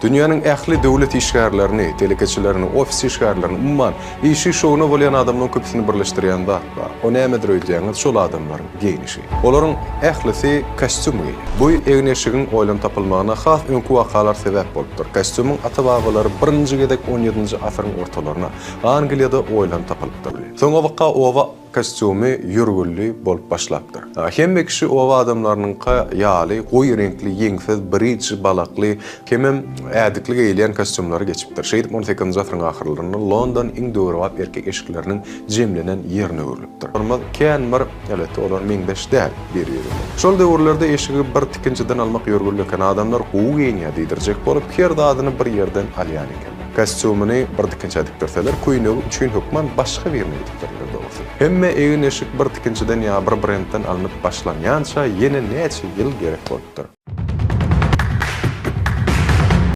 Dünyanın ähli döwlet işgärlerini, telekeçilerini, ofis işgärlerini, umman işi şoğuna bolyan adamlaryň köpüsini birleşdirýän zat bar. O nämedir öýdýäňiz? Şol adamlaryň giyinişi. Olaryň ählisi kostyum giýýär. Bu egneşigiň oýlan tapylmagyna has öňkü wakalar sebäp bolupdyr. Kostyumyň ata-babalary 1-nji gedek 17-nji asyryň ortalaryna Angliýada oýlan tapylypdyr. Soňa waka owa kostyumy ýürgülli bolup başlapdyr. Hemme kişi owa adamlarynyňka ýaly, goý renkli, ýeňsiz, biriç balakly, kemem ädikli giýilýän kostyumlary geçipdir. 18-nji asyryň ahyrlarynda London iň döwrewap erkek eşikleriniň jemlenen ýerine öwrülipdir. Normal känmir, elbetde olar meňdeş däl bir ýeri. Şol döwürlerde eşigi bir tikinciden almak ýörgülleken adamlar gowy giýinýär diýdirjek bolup, her dadyny bir ýerden alýan eken. Kostyumyny bir tikinçe dikdirseler, köýnegi üçin hökman başga birine dikdirler dogusy. Hemme egin eşik bir tikinciden ýa bir brendden alınıp başlanýança ýene näçe ýyl gerek bolupdyr.